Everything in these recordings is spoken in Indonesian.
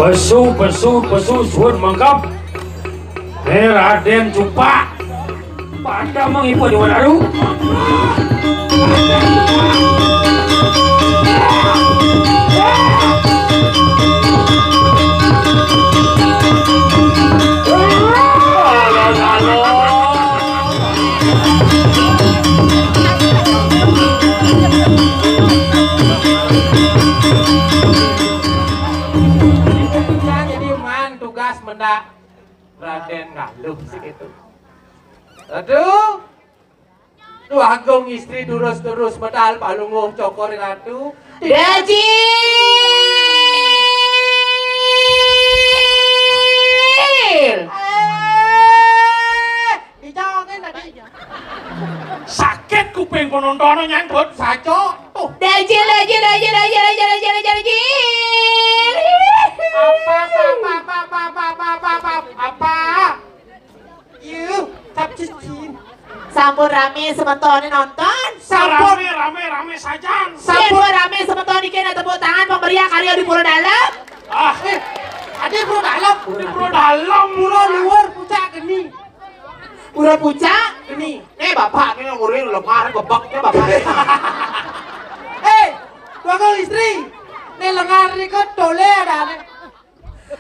Besu suun mangkap. Raden Cumpa pada mengipu di Wanaru. Raden Galuh sih gitu. Aduh, tuh agung istri durus medal palunguh cokor ratu. Dajil, dijokin tadi. Sakit kuping penontonnya nyangkut. Saco, tuh. Dajil. Apa? Yuk, capcicin. Sampun rame sementone nonton. Sampun Rame saja. Sampun rame sementone kena tepuk tangan pemberian karya di Pura Dalam. Ada Pura Dalam. Pura dalam. Pura luar pucak gini. Pura pucak. Gini. Bapak ini ngurusin lengar bebeknya bapak. Tuang istri. Ini lengar ini kan tole ada.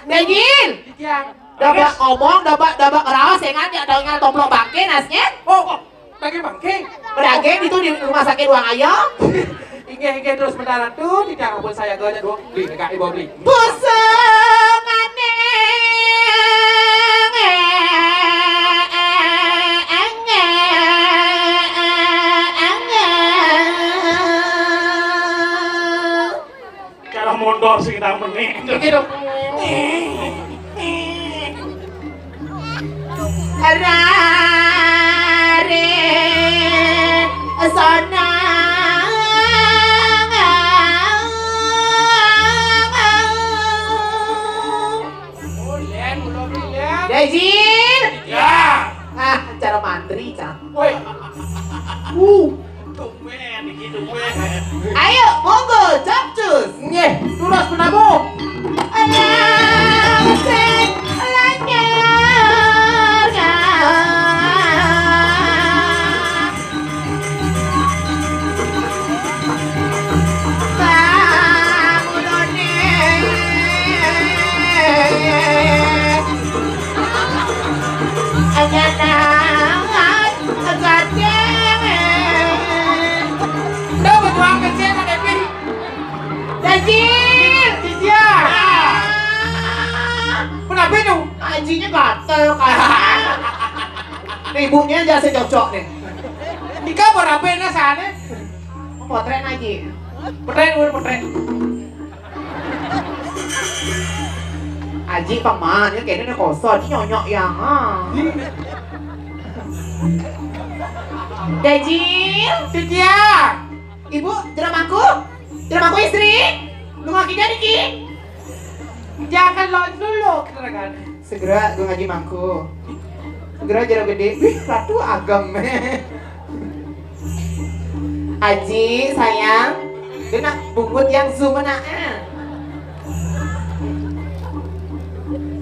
Dajil. Yang Dabak ngomong, dabak rawas ya kan, ya dengan tomplok bangke nasnya. Bagi bangke. Pedaging itu di rumah sakit Ruang Ayam. Inge terus mendarat tuh, tidak pun saya gak dua beli, nggak ibu beli. Pusengane. Cara mondor sih kita meneng. Gitu. Rare sana Dajil. Ya. Cara mantri cang. Woi. Tumben gitu gue. Ayo monggo capcus. Nge, terus menabung. Kenapa itu? Anjingnya gatel kan. Ibunya aja secocok nih. Ika berapa sana? Potret aja. Potret. Aji paman, ya kayaknya kosong, ini nyonyok yang Dajil, Titia. Ibu, jeramaku istri. Lu ngakinya Niki. Jangan lawan dulu, kan? Segera gue ngaji mangku. Segera jero gede. Wih, ratu agam. Aji, sayang. Kena bungut yang sumena.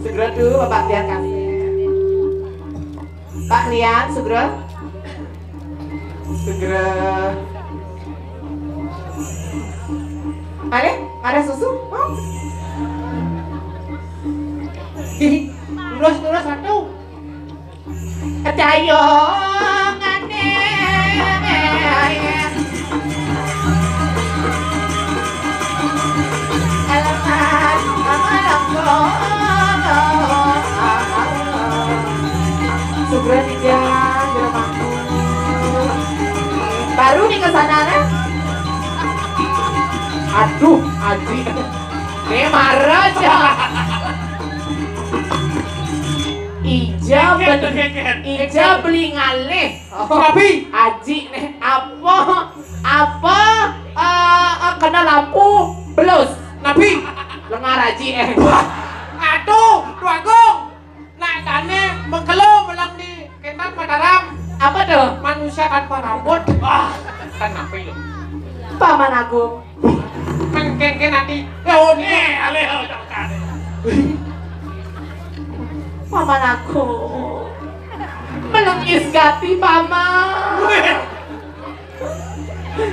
Segera tuh Bapak Lian kasih. Pak Lian, segera. Ada susu? Mau? Terus satu. Cayongane. Segera di jalan baru nih kesana kan? Aduh, Aji, ini marah aja. Ija beli ngalih. Tapi Aji nih apa kena lampu belus. Nabi Lengar Aji aduh, Tuagung. Nah, tane mengkeluh melang di Ketan Mataram. Apa tuh? Manusia tanpa rambut. Kan apa itu? Paman Agung. Mengkengke nanti. Oh, Aleh. Paman aku melengis gati paman.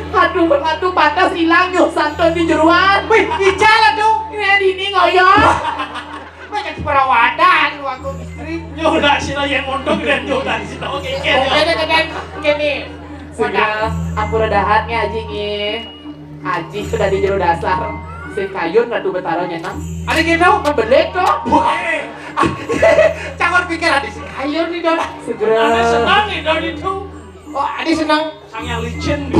Aduh panas hilang yuk santan di jeruan. Wih, bicara tuh. Ini ngoyong. Banyak perawatan aku istri. Yo nak sila yang mondok dan yo nak sila keke. Gini. Sudah aku redahannya Aji nih. Aji sudah di jero dasar. Si kayun ratu betaro nyenang. Ada gitu? Membelit kok. Jangan pikir ada si kayun nih dong. Segera. Ada senang nih dari itu. Oh, ada senang. Sang yang licin.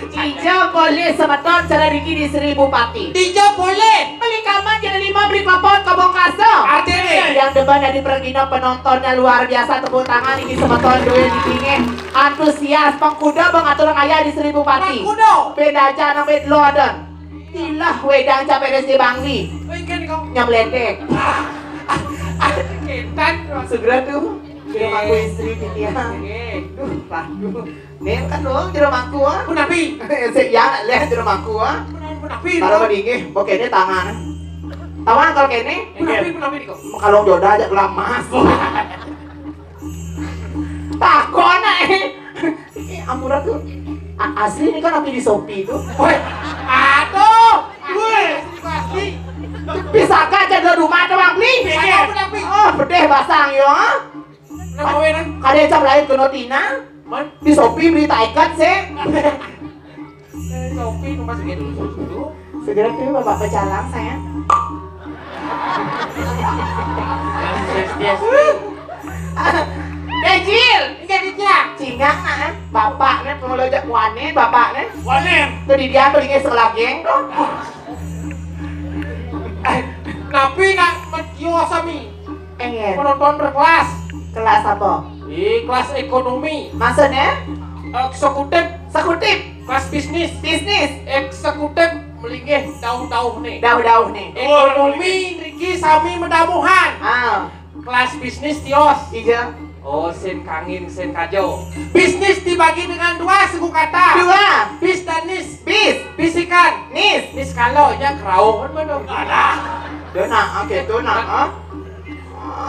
Ijo boleh semeton cara Riki di 1000 pati. Ijo boleh. Beli kaman jadi 5 beli kopot kobong kaso. Artinya Yang depan dari pergino penontonnya luar biasa, tepuk tangan ini semeton duit di sini. Antusias pengkuda mengatur ayah di 1000 pati. Pengkuda. Beda aja nang bed loden. Tilah wedang capek resi bangli. Ingin kau. Nyamledek. Ketan. Segera tuh. Di rumahku istri dia. Duh, raduh. Nih kan dong di rumahku ah. Punapi. Ya, lihat di rumahku ah. Punapi. Kalau begini, mau kene tangan. Tawan kalau kene, Punapi kau. kalau jodoh aja gelam mas. Takon ampura tuh. Asli ini kan api di Shopee itu. Woi. Aduh. Woi. Asli. Bisa aja di rumah ada bang beli. Punapi. Oh, bedeh basang yo. Nama wenan. Kada jam lain ke Notina. Man. Di Shopee beli taikat sih. Shopee nomor segitu dulu. Segera tuh bapak pecalang sayang. Dejil, ini dia. Cingang nah, bapaknya pengelojak wane, bapaknya. Wanen. Tadi dia beli sekolah geng tuh. Napi nak menjual sami. Engen. Penonton berkelas. Kelas apa? Di kelas ekonomi, Maksudnya? eksekutif, Sekutif, kelas bisnis, bisnis, eksekutif melinggih dauh-dauh nih. dauh-dauh nih. Ekonomi niki sami mendamuhan. Ah, Kelas bisnis tios. iya. Oh, sen kangin, sen kajo. Bisnis dibagi dengan dua suku kata. Dua, Bis dan nis. bis, Bisikan. nis. Nis kalau ya kerauh kan mana? Ada. Dona, oke tuh nah.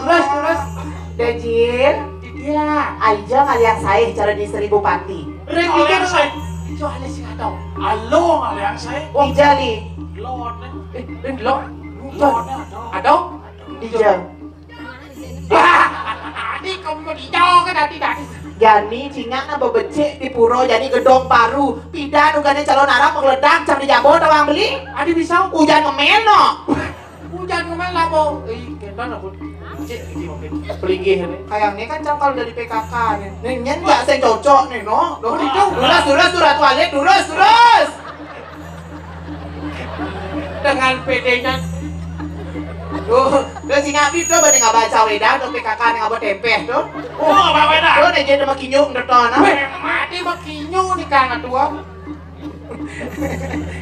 Terus. Dejil, Dia. aja ngaliang saya cara di 1000 pati. Rek Oh, pikir yang saya. soalnya sih kata. Alo ngaliang saya. Ijali, Lord. Lo. Lord. Ada? ijal. Tadi kamu mau hijau kan tadi. Yani cingan apa becek di puro jadi gedong paru. Pidan ugane calon arab mengeledak cam di jabo tawang beli. Adi bisa Hujan ngemeno. hujan kemana lah mau? Kenapa aku cek ini mungkin pelinggih ini. Kayaknya kan cam kalau dari PKK nih. Nih nyen nggak saya cocok nih no. Oh, itu. Durus ratu alik durus. Dengan PD-nya. Tuh si ngapi tuh pada nggak baca wedang tuh PKK nih nggak tempeh tuh. Oh, apa beda? Tuh nih jadi sama kinyuk ngerton. Mati makinyo nih kang tua.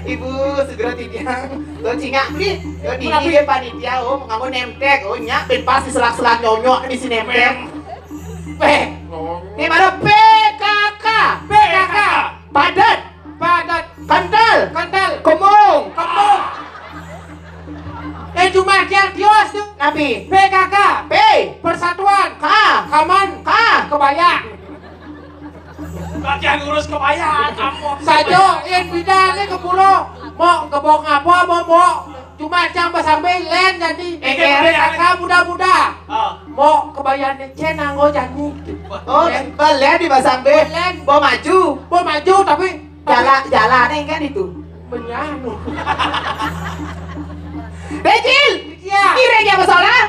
Ibu segera tidiang. Tuh si ngapi. Tuh di dia panitia mengamu nemtek. Nyak ben pas di selak-selak nyonyok di sini nemtek. Ini mana PKK. PKK. Padat. Kental. Kemung. Cuma yang kios tuh. Nabi. PKK. P. Persatuan. Kaman. Kebaya. Bagian ngurus kebayaan kamu. Sajo yang bidangnya ke pulau. Mau kebong apa mau. Cuma yang sampai len jadi. PKK muda-muda. Mau kebayaan cenang go janji. Oh, boleh di Basang B. Len. Mau maju tapi jalan kan itu. Benyanu. Dejil. Iya. Ireng ya masalah.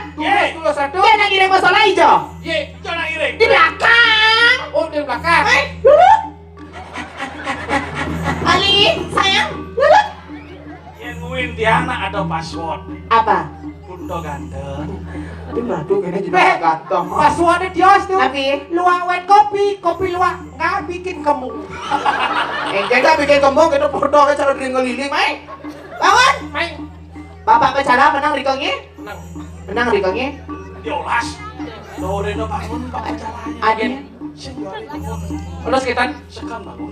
Dulu satu. Dia nak ireng masalah hijau. Ye. Jangan iring. Di belakang. Oh di belakang. Dulu. Ali, sayang. Dulu. Yang nguin Diana ada password. Apa? Punto ganteng. Aduh, kayaknya jadi ganteng. Passwordnya dios tuh. Tapi, Luak wet kopi luak nggak bikin kemung. kita bikin kembung kita foto ke cara diri ngeliling, Mai. Bangun. Main. Bapak bicara menang rikongi. Menang rikongi. Diolas. Tuh udah bangun pakai jalannya. Adin. Terus kita Sekan bangun.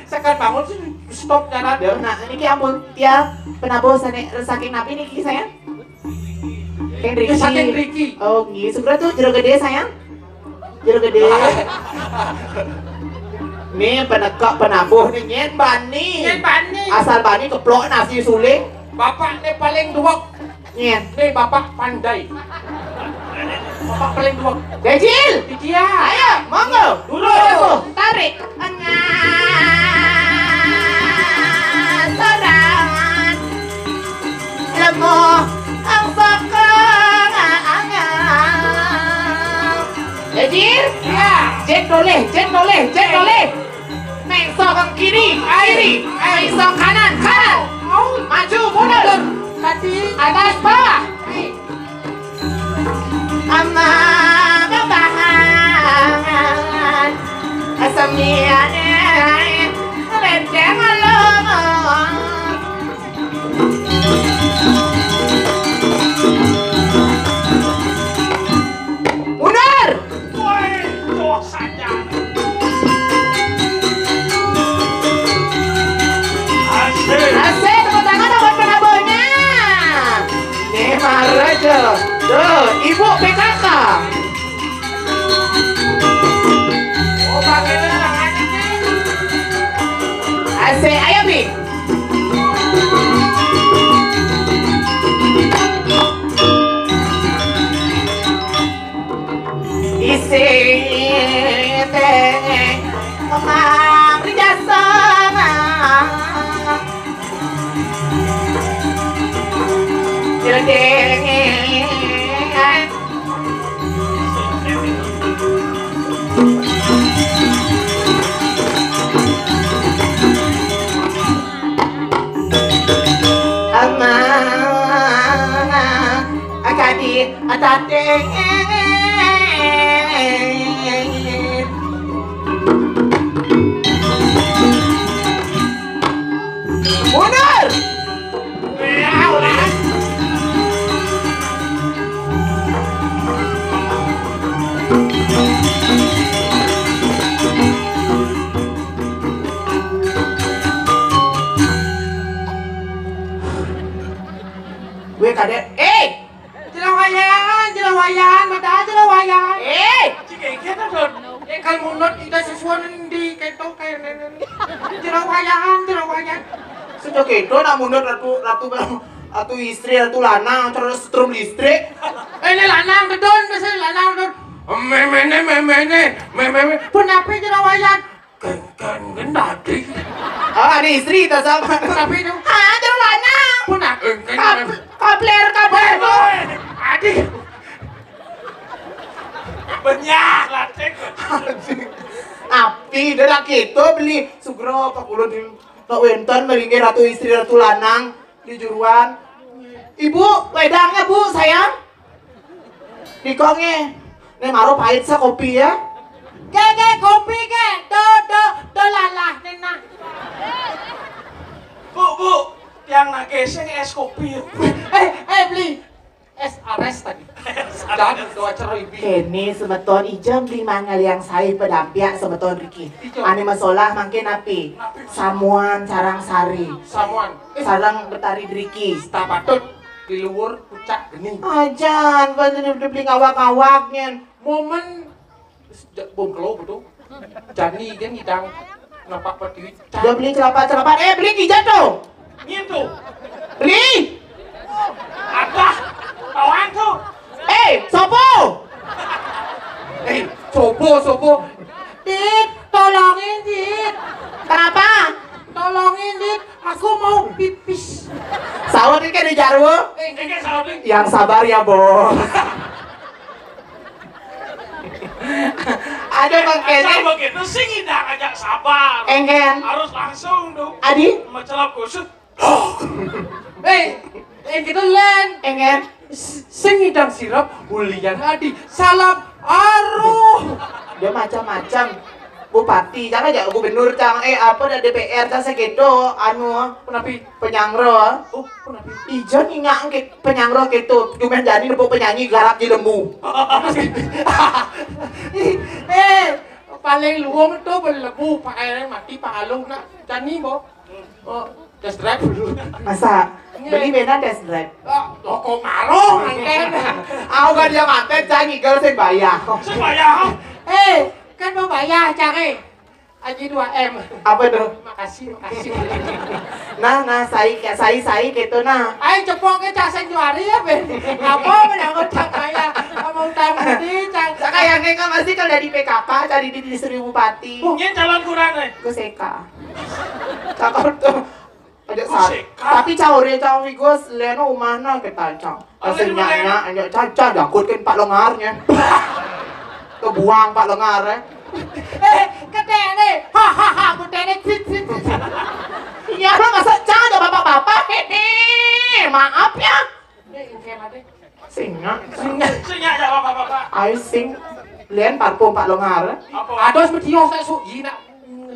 sekarang bangun sih stop jalan. Nah, ini ki ampun dia penabuh saking napi nih ki sayang. Ricky. Saking Ricky. Oh, gitu. Segera tuh jeruk gede sayang. Jeruk gede. Nih penekak penabuh nih nyen bani. Nyen bani. Asal bani keplok nasi suling. Bapak nih paling duwek. Nyen. Nih bapak pandai. Bapak paling duwek. Kecil. Dia. Ayo, monggo. Dulu. Tarik. Sorangan. Lemoh. Ang sakang. Kecil. Ya. Jet doleh. Mengsok ke kiri. Mengsok kanan. Maju, mundur. Tadi. Atas, bawah. Ama kebahan asamiane lenteng along mundur. Woi, dosanya. Asik. Asik, tepuk tangan buat penabuhnya. Nih Maraja. Tuh, Ibu PKK. Oh, bagaimana tangan ini? Asik, ayo Bi. Isi teh kemang dijasana. Jerdeng. Akadi atate mundur. Gue kadet. Jelawayan, mata jelawayan. Jika kita don. Kalau mundur kita sesuatu di ketok kayak nenek. Jelawayan. Sejak itu nak mundur ratu istri ratu lanang terus strum listrik. Ini lanang kedon, biasanya lanang kedon. Memene. Kenapa jelawayan? Kan gendati. Ah, ada istri tak sama. Kenapa itu? Ah, terus lanang. Kenapa? Kabler. Adik. Banyak lah cek. Api dia nak gitu beli sugro pak ulo di tak wentan melingkir ratu istri ratu lanang di juruan. Ibu, wedangnya bu sayang. Dikongnya. Nih maro pahit sa kopi ya. Kopi ke. Do lalah nena. Bu, yang nak geseng es kopi. Beli es ares tadi. Dan doa cerai bi. Kini semeton ijam di mangal yang saya pedampiak semeton Riki. Ane masalah mangkin api. Samuan sarang sari. Samuan. Sarang betari Riki. Tapatut di luar pucak geni. Ajan, bantu beli ngawak-ngawaknya. Momen bom kelo betul. Jani kan ngidang nampak pertiwi. Udah beli celapa-celapa. Beli kijat tuh. Gitu. Beli. Ada. Kawan tuh. Sopo. Sopo. Dit, tolongin Dit. Kenapa? Tolongin Dit, aku mau pipis. Sahur ini kan di Jarwo. Ini salah beli. Yang sabar ya, Bos. Ada Bang Asal Kene. begitu sih ngidang ajak sabar. Engen. Harus langsung dong. Adi. Macelap kusut. Kita len. Engen. Sing ngidang sirap, Ulian Adi. Salam aruh. Dia macam-macam. Bupati, jangan aja gubernur cang apa ada DPR cang segitu Kenapa? penyangro. Oh, kenapa? Ijon ingat ke penyangro gitu. Cuma jadi nepuk penyanyi garap di lembu. Paling luang itu berlebu pakai mati pangalung nak. Jani bo. Oh, just drive dulu. Masa Beli benar test drive. Toko marung anten. Aku kan dia manten cang ngigel sing bayar. Sing bayar. Kan mau bayar cang Aji 2M. Apa itu? Makasih. Nah, saya gitu nah. Ayo cepok ke casen juari ya Ben. Apa menanggut cang kaya. Mau utang budi cang. Kayaknya kan masih kalau dari PKK cari di Sri Bupati. Yen calon kurang Gue seka. Cakap tuh. Ada Gue saat. seka. Tapi cawe gue leno umana kita cang. Asalnya caca dakut kan Pak Lengarnya. Kebuang Pak Lengar ya. Gede nih. Hahaha gede nih. Iya lo masa ada bapak-bapak ini. Maaf ya. Singa. Singa ya bapak-bapak. Ayo sing. Lian parfum Pak Lengar. Apa? Ados metios saya sugi nak.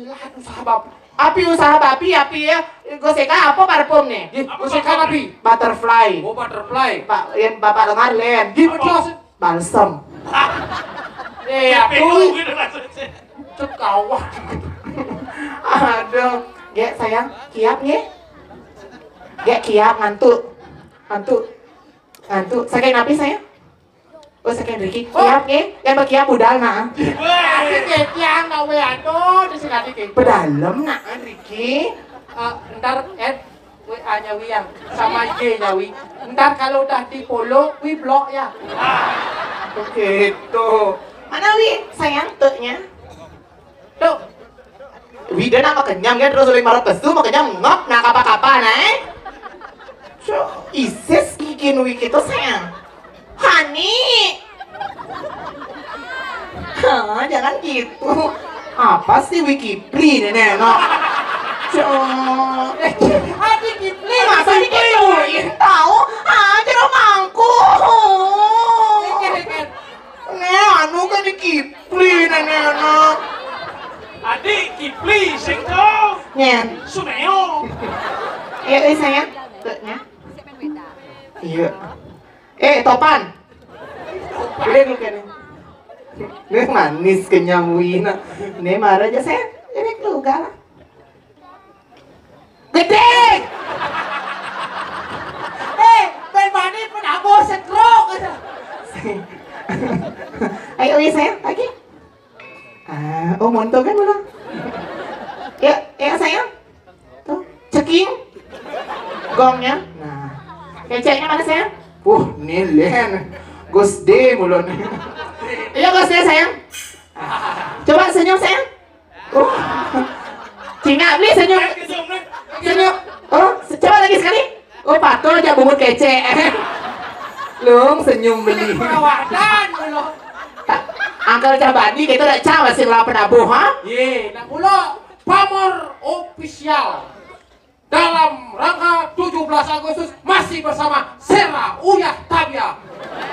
Lah sahabat. Api usaha bapi ya. Gue seka apa parfum nih? Gue sekarang api. Butterfly. Oh butterfly. Pak Lian Bapak Lengar Lian. Di metios. Balsam. Aduh. Cekawah. Aduh. Gek sayang, kiap nge? Gek kiap ngantuk. Ngantuk. Saking napi sayang? Oh saking Ricky. Kiap nge? Yang berkiap budal nah. Tapi ketiang nawe aduh disekati ke. Pedalem nah Ricky. Ntar WA nyawi yang sama IG nyawi. Ntar kalau udah di follow, wi blok ya. Begitu. Mana wi sayang tuknya? Tuh. Wi dia nama kenyang ya terus oleh marah pesu mau kenyang ngop nah kapa-kapa nah. Isis kikin wi gitu sayang. Hani. Jangan gitu. Apa sih Wikipli nenek no? Adik Kipli. Masa dikituin tahu? Jeruk mangku. Anu kan di Kipli nenek no. Adik Kipli sing to. Nyen. Sumeo. Iya sayang. Tuknya. Iya. Topan. Udah nih kan. Ini manis kenyang wina. Ini marah aja sayang. Ini keluar lah. Gede. Ben mani pun aku setruk. Ayo ya sayang, lagi. Monto kan belum? Ya sayang. Tuh, ceking. Gongnya. Nah, keceknya mana sayang? Nih Len. Gus D mulon. Iya Gus D sayang. Coba senyum sayang. Cina beli senyum. Senyum. Coba lagi sekali. Patul aja bumut kece. Lung senyum beli. Perawatan belum. Angkel Cabadi kita udah cawa sih lah penabuh ha? Ye, nak mula Pamor Official dalam rangka 17 Agustus masih bersama Sera Uyah Tabia.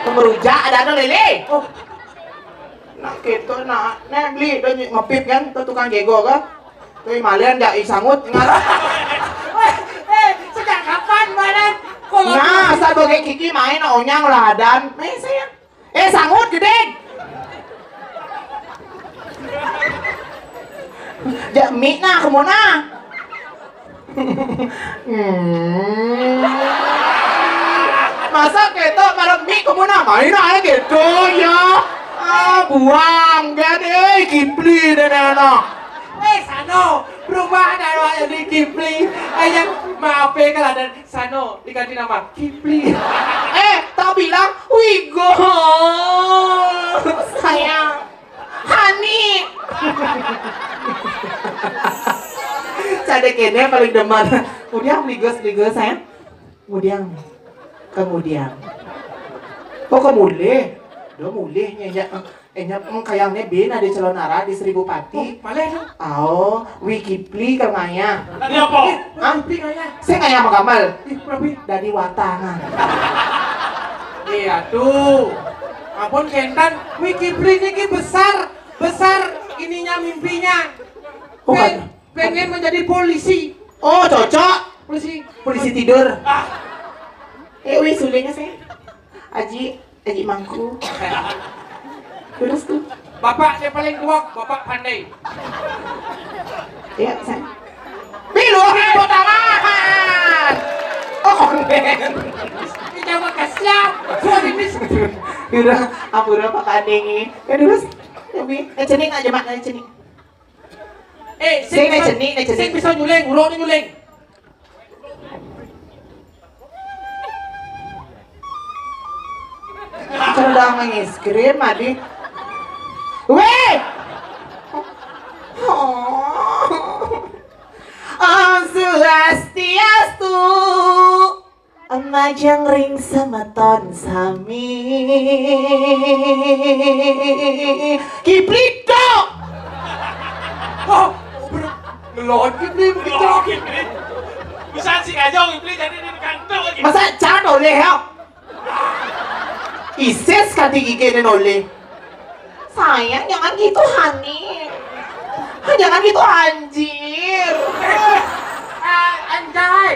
Pemerujak ada lele. Nak gitu nak beli tuh ngepip kan tuh tukang jego kan? Tuh Malian jak isangut ngarah. Sejak kapan Malian? Nah, saat bagi Kiki main onyang ladan. Sayang. Sangut gede. Jak mie nah kemana? Masa kita malam mie kemana? Main aja gitu ya. Buang kan Kipli dan anak. Sano berubah dari jadi Kipli. Ayang maaf ya kalau ada Sano diganti nama Kipli. Tak bilang Wigo. Sayang. Hani. Cadek ini paling demen. Kemudian ligos sayang. Kemudian. Oh kemulih. Dia mulihnya ya. Kayaknya Ben ada celonara di Sri Bupati. Malah Wikipli kemanya. Tadi apa? Kipli kaya. Saya kayak sama Kamal. Tapi Dari Watangan. iya tuh. Ampun Kentan, Wikipli ini besar ininya mimpinya. Pengen menjadi polisi. Oh cocok. Polisi Tidur. Sulingnya saya. Aji mangku. Terus tuh. Bapak yang paling tua, bapak pandai. Iya, saya. Pilu tangan. Online. Kita makasih. Suara ini. Udah, aku udah pakai ya terus. Tapi, cening aja mak, cening. Sing bisa nyuling, urut nyuling. Cerdak nangis krim adi. Weh! Om Swastiastu. Majang ring semeton sami. Kiplito. Oh, ngelon kipli begitu. Bisa sih kajong iblis jadi di kantor lagi. Masa jangan oleh ya? Isis kati gigi oleh. Sayang jangan gitu Hani. Jangan gitu anjir. Anjay.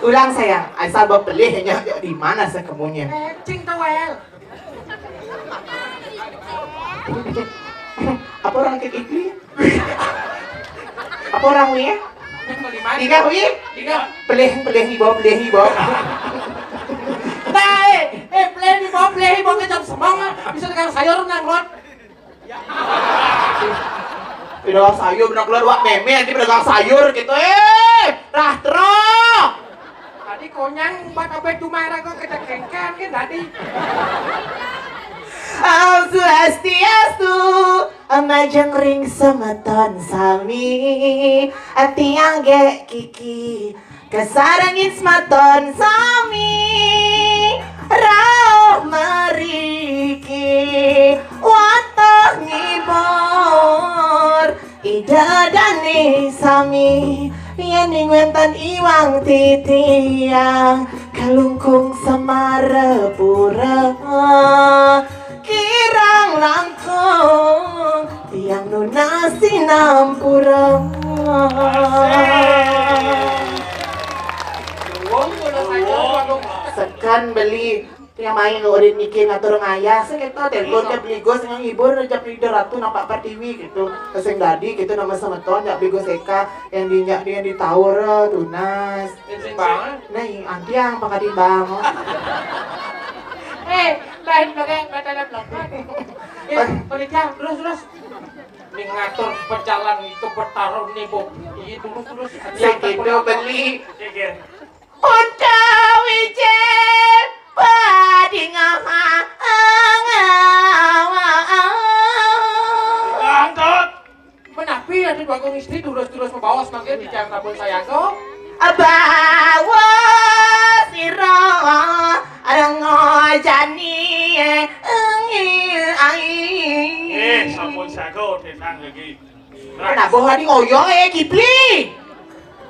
Ulang sayang, asal bebelihnya di mana sekemunya? Cing tawel. Apa orang kayak gini? Apa orang wi? Tiga wi? Pelih ibu. Nah, pelih ibu ke jam semang bisa dengan sayur nanglot. Pedagang sayur benar keluar wak meme nanti pedagang sayur gitu rahtro. Tadi konyang buat apa cuma raga kecekengkan kan tadi. Om Swastiastu, majang ring semeton sami, tiang ge kiki, kesarangin semeton sami, rauh meriki, watah ngibor, ida dani sami, yen ingwentan iwang titiang, kalungkung samarepura. Kirang langkung tiang nunasi nampura. Sekan beli yang main urin mikir ngatur ngayah sekitar telepon ke beli gos yang ibu rejak leader ratu nampak per TV gitu keseng dadi gitu nama semeton jak beli gos eka yang dinyak dia di tower tunas Banget. nah anti yang pakati bang Lain pakai kata belakang. Penikah terus. Ini ngatur pejalan itu bertaruh nih bu. Iya terus. Segitu beli. Unta wijen padingaha Angkot. Menapi ada bagong istri terus membawa semakin di jam tabun saya kok. Abawa siro arang ngojani Sampun sago tetang lagi. Nah, boh hari ngoyo Kipli.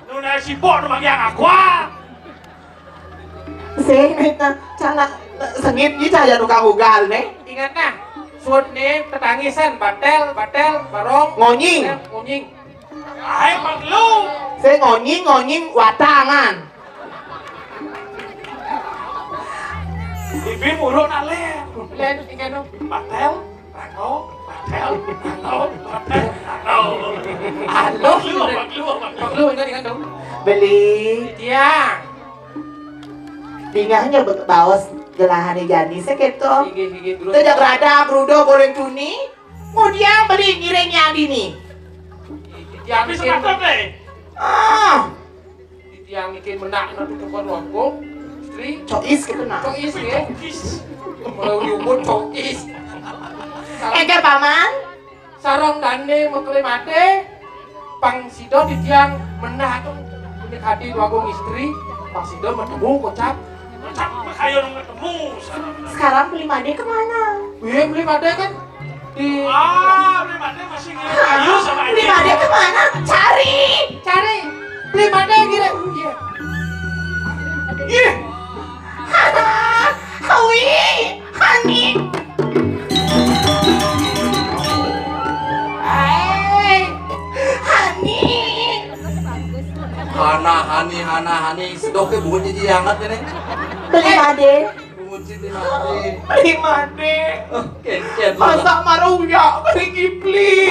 Nuna sipok nu yang aqua. Sengit na cana sengit ni caya nu kahugal ne. Ingat nah, suut nih tetangisan batel, barong, Ngonying. Ay paglu. Saya ngonying watangan. Ibi murun ale. Len ingat no. Batel. Halo, paglu ingat dong. Beli Iya. tinggalnya bawas gelahan jani seketo. Gigi dulu. Tidak rada rudo goreng tuni. Kemudian beli ngiring yang dini. Yang Habis bikin sepakat deh. yang bikin menak nanti tukar rombong istri Cois gitu nah. cois ya mulai umur cois Eke paman. sarong dane mekele mate pang sido di tiang menah tuh ini hadi wagung istri pang sido bertemu kocap Kayo nung ketemu. Sekarang beli made kemana? beli mate kan di Beli mati masih ngirim kayu sama Beli made kemana? Cari. beli mate kira iya Hawi, Hani. Hani. Hani sedoknya bunyi jiangat ini. Beli made. Bunyi di mati. Beli made. Ken. Masak maruya beli Kipli.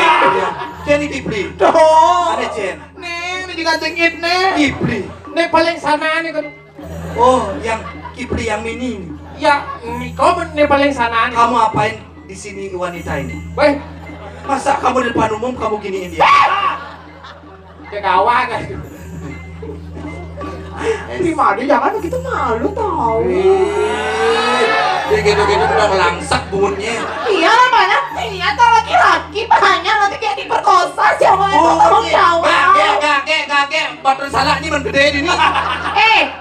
Ken Kipli. Dong. Ada Chen. Nih juga cengit nih. Kipli. Nih paling sana nih kan. Oh, yang Kipli yang mini ini. Ya, kau nih paling sana nih. Kamu apain di sini wanita ini? Weh, Masa kamu di depan umum kamu giniin dia? dia kawan kan. Prima dia jangan begitu malu tau. Dia gitu-gitu udah melangsak bunyinya. Iya namanya, iya tau laki-laki banyak nanti kayak diperkosa siapa yang Oh, tolong jawab. kakek, baterai salah ini gede ini.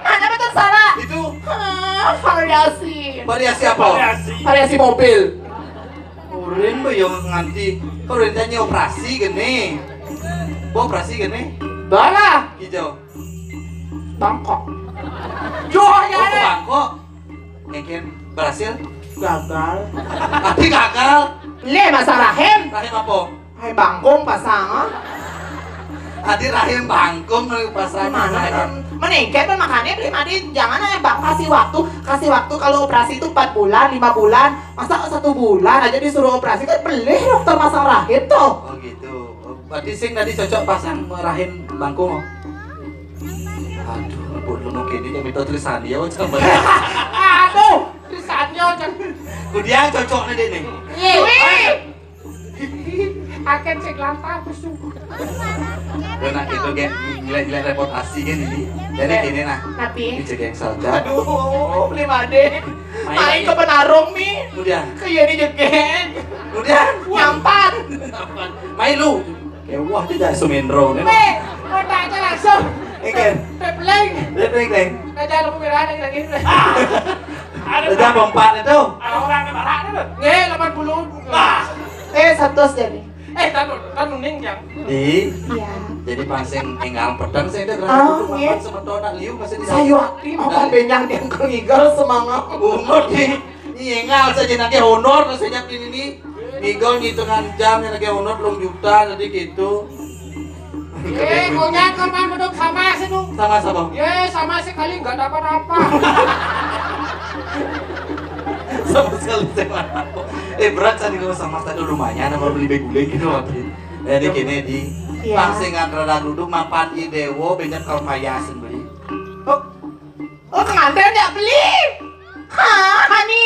Mana betul salah? Itu Variasi. variasi apa? Variasi mobil. Urin ba yung nganti, urin tanya operasi gini. Operasi gini? Balah. Hijau. Bangkok. Oh, Bangkok. Mungkin berhasil? Gagal. Tapi gagal. Le masa rahim. Rahim apa? Hai bangkong pasangan. Adi rahim bangkong pasang Mana meningkat kan makanya Prima dia jangan aja bang kasih waktu kalau operasi itu 4 bulan 5 bulan masa 1 bulan aja disuruh operasi kan pelih dokter pasang rahim tuh. Oh gitu. Berarti sing tadi cocok pasang rahim bangkong. Aduh, bodoh mungkin ini minta tulisan dia macam mana? Aduh, tulisannya kan. Kemudian cocoknya deh nih. Wih. Akan cek lantai busuk. Karena itu kayak gila-gila reputasi kan ini. Jadi gini nah. Tapi Ini cek yang saja. aduh Prima deh main ke Penarung nih Kemudian, kayak ini jegen kemudian nyampan. main lu. Kayak wah tidak sumendro nih. Weh, mau tanya langsung. Ikan. Pepleng. Lihat. Aja lu merah yang lagi. Ada pompa itu. Orang ke barat itu. Nge, 80. Satu jadi. Kan ning yang. Di. Iya. Jadi pangsing tinggal pedang saya udah Ah, berani iya. makan sama donat liu masih di Sayu aktif mau benyang dia kengigal semangat. Umur di nyengal saja nanti honor rasanya ini ngigol ngitungan jam yang lagi honor 2 juta tadi gitu. Kunyah kan beduk sama sih dong. Sama sama. Sama sekali nggak dapat apa. Sama sekali sama. Berat tadi kalau sama tadi lumayan apa beli beguling gitu waktu. Jadi gini di Iya. pangsingan rada duduk mapan idewo banyak kalau payasan beli. Oh pengantin nggak beli? Hah, Hani?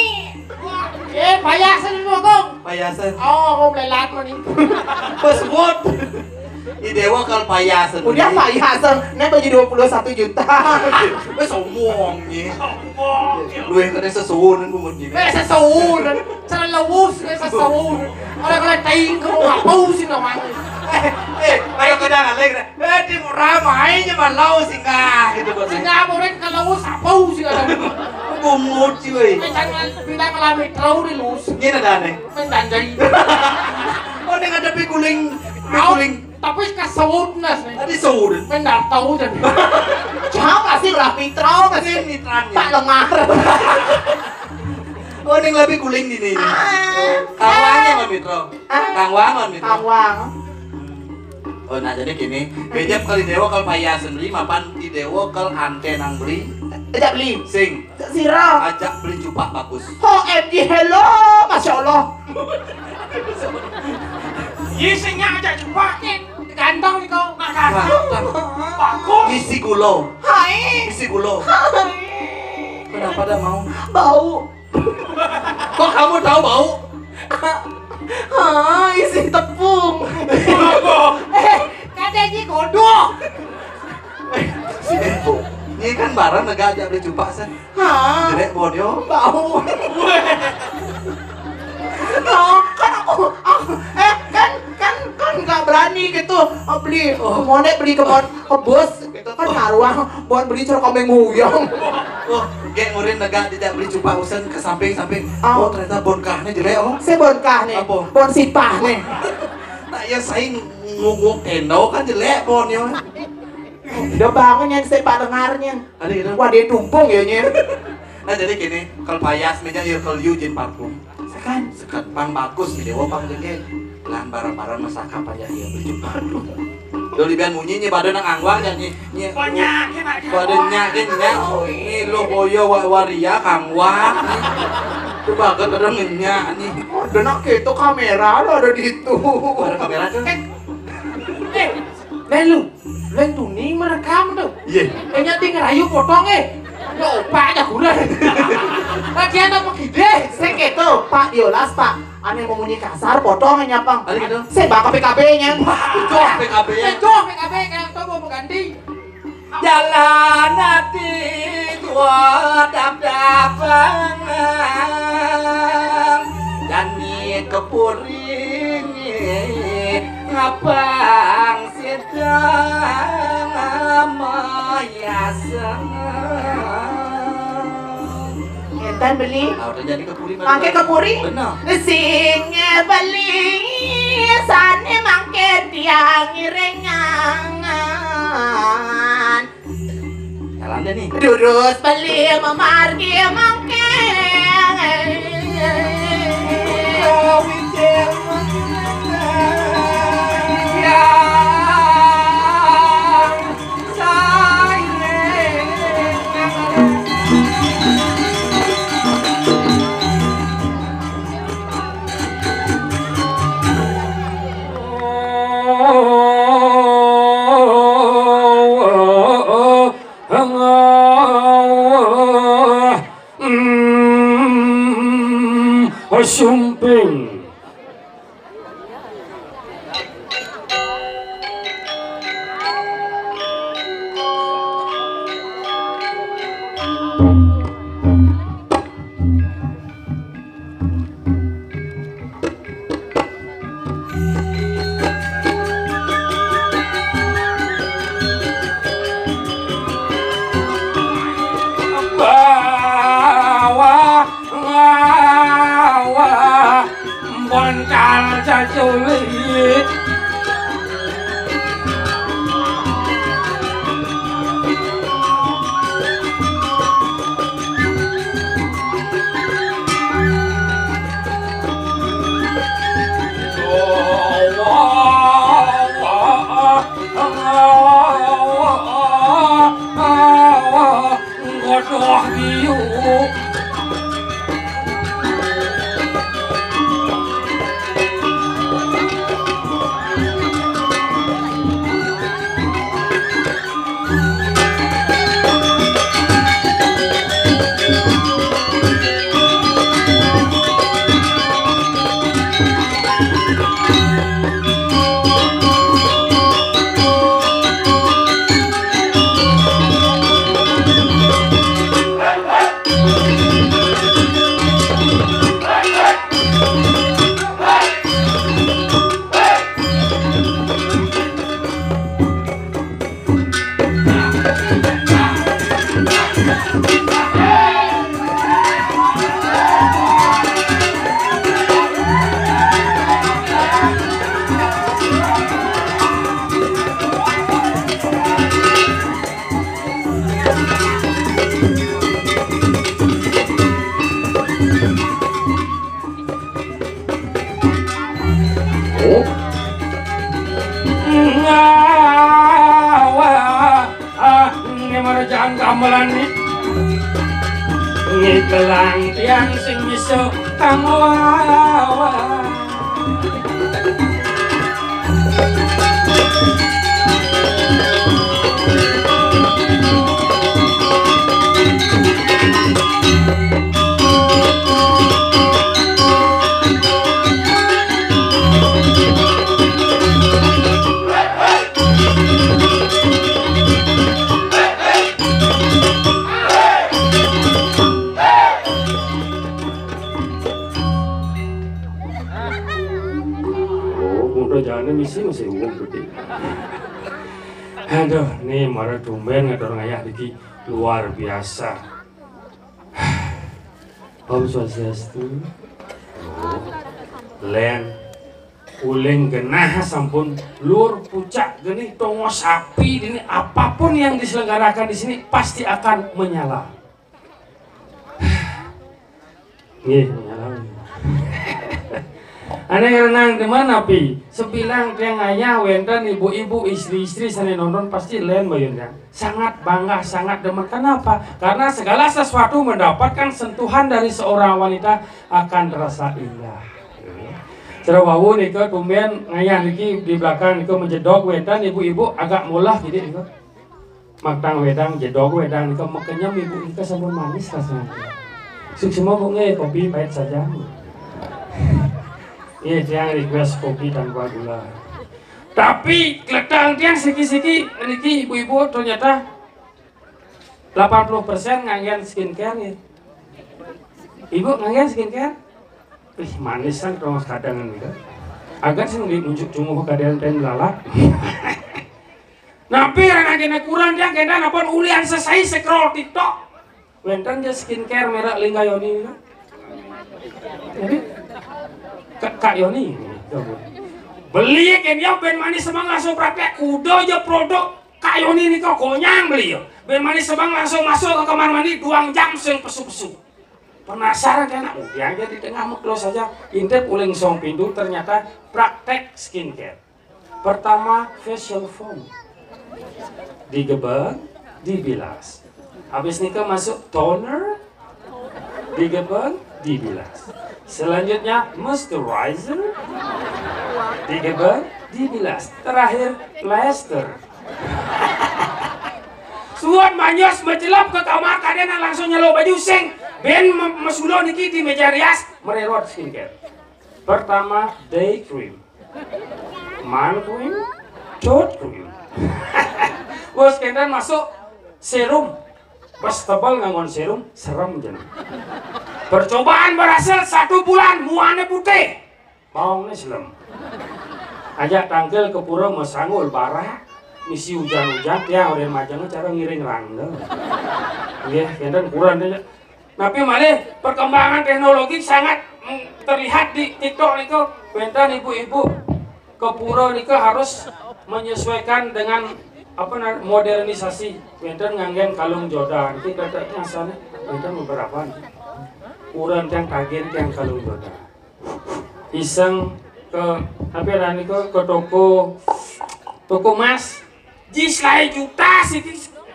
Payasan dulu kong. Payasan. Oh, mau lelat mo nih. Pesebut. Idewo kalau payasan. Udah payasan, nih baju 21 juta. Sombong nih. Lu yang kena sesuun gue mau gini. Sesuun. Sana lawus, sesuun. Orang ting kamu ngapusin namanya. Ayo kita ngalih kita. Di ramai aja malau singgah gitu buat Singa mo rin kalawus, sapaw siya lang. Bumut cuy. Jangan bilang malamig raw ni Luz. Gini ada nih. Mendanday. Oh nih ada pikuling. Tapos kasawod na siya. Tadi sahur. Mendartaw dyan. Jauh kasih rapi trau kasih Kasih mitrannya. tak lengar. Oh nih lebih kuling di sini. Kangwangnya nggak mitro. Kangwangan mitro. Kawang. Oh nah jadi gini. Bejap kali dewa kal payasan beli mapan di dewa kal ante nang beli. Tidak beli. Sing. Sira. Ajak beli cupak bagus. OMG hello, masya Allah. Yisingnya aja cepakin. Gantong nih kau. Bagus. Isi gulo. Hai. Isi gulo. Hai. Kenapa dah mau? Bau. Kok kamu tahu bau? Isi tepung. Katanya kodok. Ini kan barang negara ajak beli cupak sen. Hah? Jelek bodoh. Bau. Kan aku kan nggak berani gitu beli mau beli ke bos gitu kan ngaruh buat beli curug kambing huyang. Oh, geng murid negara tidak beli cupak usen ke samping. Oh. Oh, ternyata bonkahnya jelek oh. Saya bonkah nih, Apa? bon sipah nih. Nah, ya saya ngunguk tendo kan jelek bonnya. Udah bangun yang saya pak dengarnya. Ada gitu. Wah dia tumpung ya nyer. Nah jadi gini, kalau payas meja ya kalau jin parfum. Sekan. Sekat pang bagus di dewa pang jengke. Lan barang-barang masakan aja ya berjumpa. Dulu biar munyinya badan nang angwang nyanyi. Banyakin aja. Badan nyakin nya. Ini lo boyo waria kangwang. Coba kan ada ngenyak nih. Oh, denak itu kamera lo ada di situ. Ada kamera tuh. Lalu, Lain tuning merekam tuh. Iya. Kayaknya dia ngerayu potong Ya opak aja gula. Lagian apa gede? Saya gitu, Pak Diolas Pak. Aneh mau bunyi kasar, potong nyapang. Ada gitu. Saya bakal PKB-nya. Cok PKB-nya. Cok PKB kayak itu mau mengganti. Jalan hati tua dap-dapangan dan ni kepuring ngapang sedang mayasang. Entan beli. Udah jadi kepuring. Mangke kepuri. Benar. Sing beli sane mangke tiang irengangan. Jalan deh nih. Durus beli memargi mangke. Sumping. Sulit godoh biuk. Gamelan ni telang tiang sing bisa kamu misi masih umum gede. Aduh, nih marah tumben ngedor ngayah diki luar biasa. Om Swastiastu. Len uling genah sampun lur pucak geni tongo sapi ini apapun yang diselenggarakan di sini pasti akan menyala. Nih menyala. Aneh renang di mana pi? Sebilang tiang ayah, wenten ibu-ibu, istri-istri sana nonton pasti lain bayunnya. Sangat bangga, sangat demen. Kenapa? Karena segala sesuatu mendapatkan sentuhan dari seorang wanita akan terasa indah. Serawawu nika tumben ngayah niki di belakang nika menjedok wedan ibu-ibu agak mulah gitu nika. Maktang wedang jedok wedang nika mekenyam ibu nika sampun manis rasanya. Suksema bu nge kopi pahit saja. Iya tiang request kopi tanpa gula. Tapi kletang tiang siki-siki niki ibu-ibu ternyata 80% nganggen skincare ya. Ibu nganggen skincare? Ih manis kan terus kadang gitu. Agak sih diunjuk cunguh kadean ten lalak. Napi nganggen kurang dia kendan apa ulian selesai scroll TikTok. Wenten dia skincare merek Lingayoni. Jadi Kak Yoni beli kan dia ben manis semang langsung praktek udah aja produk Kak Yoni ini kok konyang beli ya ben manis semang langsung masuk ke kamar mandi 2 jam sing pesu-pesu. Penasaran kan? Udah aja di tengah muklo saja. Intip uling song pintu ternyata praktek skincare. Pertama facial foam, digebek, dibilas. Habis nikah masuk toner, digebek, dibilas. Selanjutnya moisturizer, digebek, dibilas. Terakhir plaster. Suat manyos menjelap ke kamar kalian langsung nyelo baju sing. Ben masulo niki di meja rias mererot skincare. Pertama day cream, man cream, throat cream. Bos kendan masuk serum, pas tebal ngangon serum serem jeneng. Percobaan berhasil 1 bulan muane putih, maungnya selem. Ajak tangkel ke pura mesangul barah, misi hujan-hujan dia orang majangnya cara ngiring rangga. Iya kendan kurang aja. Tapi malah perkembangan teknologi sangat terlihat di TikTok niku. Benten ibu-ibu ke pura niku harus menyesuaikan dengan apa modernisasi. Benten nganggen kalung jodan. Itu katanya asalnya benten beberapa. Kurang yang kaget yang kalung jodan. Iseng ke tapi ada niku ke toko emas. Jislai juta sih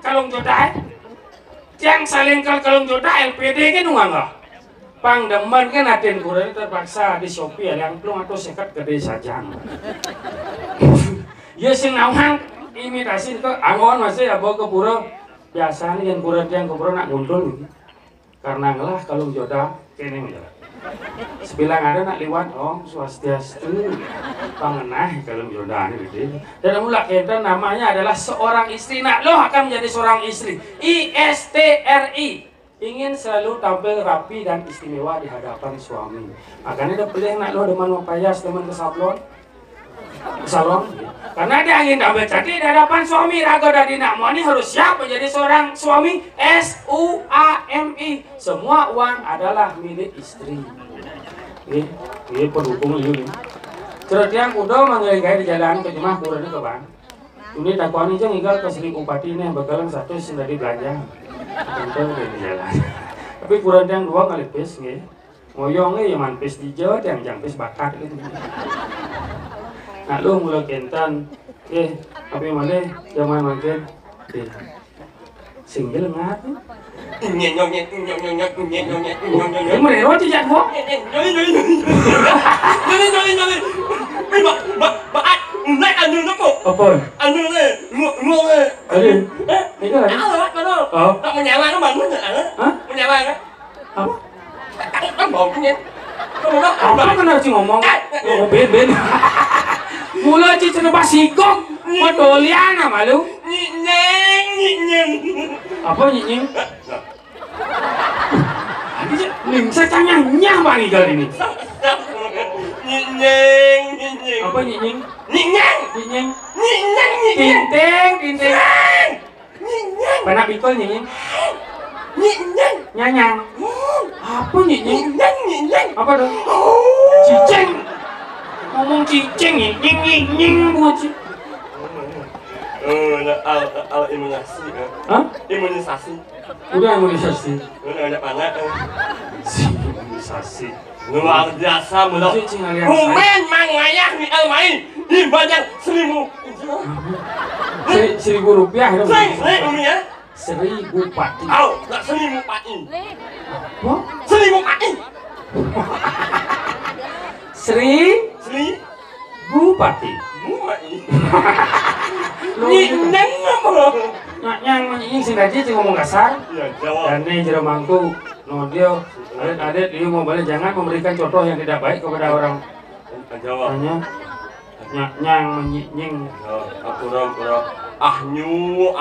kalung jodan. Yang saling kalung jodoh LPD kan enggak pang demen kan aden kurang terpaksa di Shopee yang plung atau sekat gede saja. Ya sing nawang imitasi itu angon masih ya bawa ke pura biasa nih yang kurang nak nguntul karena ngelah kalung jodoh kene menjalan. Sebilang ada nak liwat swastiastu pangenah kalung jodoh ini. Dan mula kita namanya adalah seorang istri. Nak lo akan menjadi seorang istri. ISTRI ingin selalu tampil rapi dan istimewa di hadapan suami. Makanya udah pilih nak lo demen mempayas demen ke salon. Karena dia ingin tampil cantik di hadapan suami. Raga dari nak mau ini harus siap menjadi seorang suami. SUAMI. Semua uang adalah milik istri. Ini pendukung ini. Terus yang udah manggil di jalan ke rumah kurangnya ke bang. Ini dakwaan aja ninggal ke Sri Bupati ini bakalan 1 dari belanja. Tentu di jalan. Tapi kurang yang 2 kali pes nggih. Ngoyongnya ya man pes di Jawa yang pes bakat gitu. Nah lu mulai kentan, tapi mana zaman makin, single ngat. Mereka tidak kok. Naik anu nako. Apa? Anu le, lu le. Ada. Itu ada. Oh. Tak menyala kan bangun ya? Hah? Menyala kan? Apa? Kan baunya. Kamu nak Apa kena sih ngomong? Oh ben. Mula ci cenah basigok. Modolian ama lu. Nyeng. Apa nyinying? Ini lingsa canyanya bang kali ini. Nyeng. Apa nyinying? Nyeng. Tinteng. Nyeng. Panak pikul nyinying. Nyanyang. Apa nyinying? Apa dong? Ciceng. Ngomong ciceng nying buat sih. Al imunisasi. Hah? Imunisasi. Udah imunisasi. Udah ada panah. Imunisasi. Luar biasa mudah. Rumen mangayah di almain dibayar 1.000. 1.000 rupiah dong. Ya? 1.000 pati. Au, enggak 1.000 pati. Apa? 1.000 pati. sing gaji sing ngomong kasar. Iya, jawab. Dan nih jero mangku, no dia adet dia mau balik jangan memberikan contoh yang tidak baik kepada orang. Jawab. Hanya nyang menying Aku ram. Ahnu.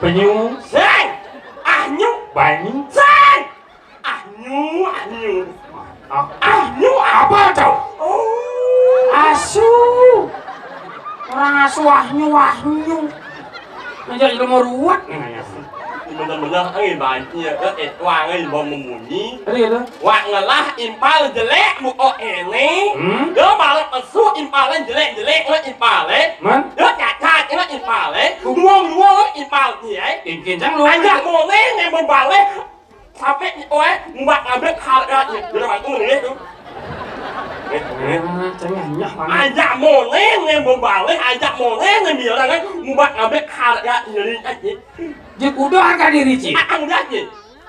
penyu Sing. Ahnu. banyu. Sing. Ahnu. Ahnu apa tau? Oh. Asu. Orang asu ahnu. Ngajak jadi mau ruwet nih. Bener-bener angin banyak wang angin bom memunyi Tadi itu. wang ngalah impal jelek mu ini dia malah pesu impalan jelek impal Man, dia cacat ini impal nguang impal dia kencang lu. ajak mau nih yang membalik sampai mbak ngabek harga dia aku nih tuh Cengahnya mana? ajak mau nih yang membalik ajak mau nih yang bilang kan mbak ngabek harga jadi aja Dia kudu harga diri Ci. ang aja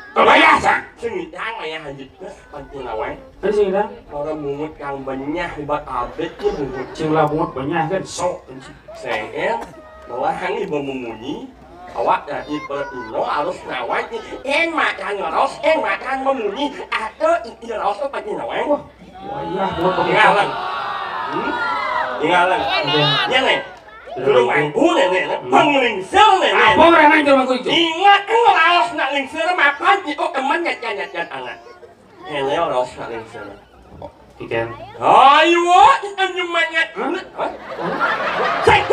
Kebayang sa? Sengit yang maya hajit penting lawan. Tadi sih dah. Orang mungut yang banyak hebat abet dia mungut. Cing labut banyak kan sok. Sengel malah hangi memunyi. Awak dari perino harus nawat ni. Makan ngeros, makan memunyi. Atau ngeros tu penting lawan. Wah iya, buat Ingalan. Ingalan. Ya nih. Belum mampu nih. Penglingsel nih. Apa orang aja rumah itu? Ingat ngeros nak lingsel makan itu teman nyanyi anak. Ini ngeros nak lingsel. Ikan. Ayo, itu namanya. Cek.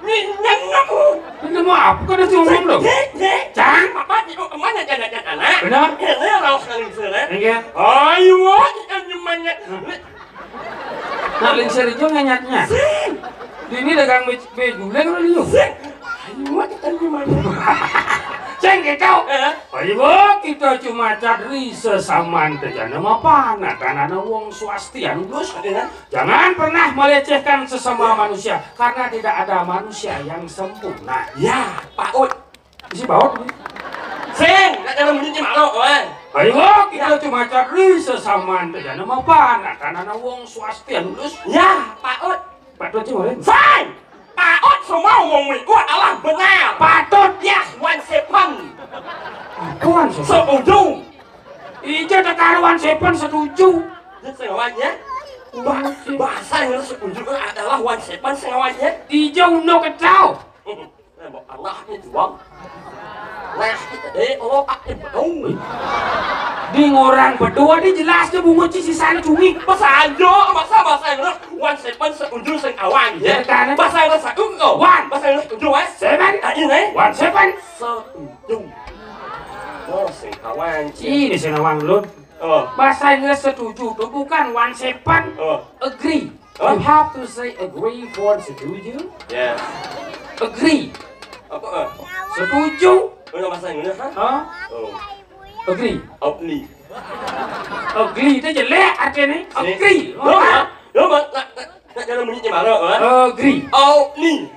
Ni aku. Itu mau apa? Kau dah ngomong dong. Cang, papa itu teman nyanyi anak. Benar? Ini ngeros nak lingsel. Ikan. Ayo, itu namanya. Nak lingsir itu nganyatnya. Ini dagang baju leng lu liu. Ayo, itu namanya. Ceng kau. Ayo kita cuma cari sesamaan terjana mapana karena wong swastian bos. Jangan pernah melecehkan sesama manusia karena tidak ada manusia yang sempurna. Ya, Pak Ut. Isi baut nih. Sing, nak ada menjadi malu, Ayo kita cuma cari sesamaan terjana mapana karena wong swastian bos. Ya, Pak Ut. Patut cuma lain. Sing, Pak Ut semua ngomong itu adalah benar. Patut Ya, 1/7. kawan sih. Setuju. Ijo tekaruan sepen setuju. Jadi sengawannya, bahasa yang setuju adalah 1/7 sengawannya. Ijo no kecau. Allah ni tuang. Nah, Allah pakai bau. Di orang berdua dia jelasnya bunga ci sisanya cumi. Bahasa aja, bahasa yang 1/7 setuju sengawan. Ya kan? Bahasa yang setuju. Bahasa yang setuju, Seven. ini. 1/7. Setuju. Oh, sengawan. Ini senawang lun. Bahasa Inggris setuju itu bukan 1/7. Agree. You have to say agree for setuju. Ya. Agree. Apa? Setuju. Bahasa Inggris, ha? Hah? Oh. Agree. Opli. Agree itu jelek artinya. Agree. Đúng rồi, nak jangan bunyi macam mana, Agree. Opli.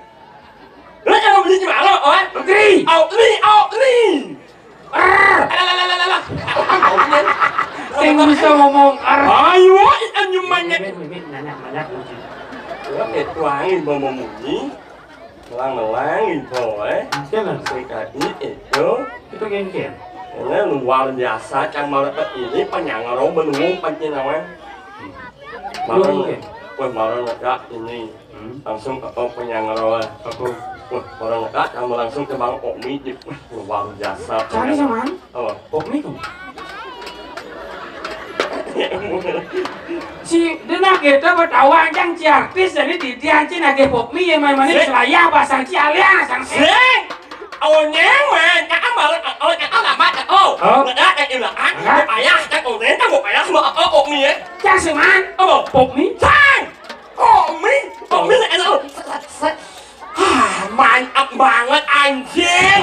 Nak jangan bunyi macam mana, Agree. Opli. Yang bisa ngomong Ayo, itu banyak. Banyak. Tuangin memunyi, melang-melangin boleh. Jangan. Sekali itu. Itu gengken. Ini luar biasa, yang malah ini penyangaro benung pencintawan. Malah nggak ini langsung ke penyangaro. Aku. Wah, orang nggak kamu langsung ke Bang Okmi, luar biasa. Cari sama Oh, Okmi tuh. Si dena kita bertawang yang si artis jadi di dianci nage Okmi yang main-main selaya pasang si alia sang Sing, awalnya man, kakak malah kakak lama kakak nggak yang bilang mau payah kakak udah mau payah mau Okmi ya. Yang seman, Okmi. Sing, Okmi enak. Mantap banget anjing.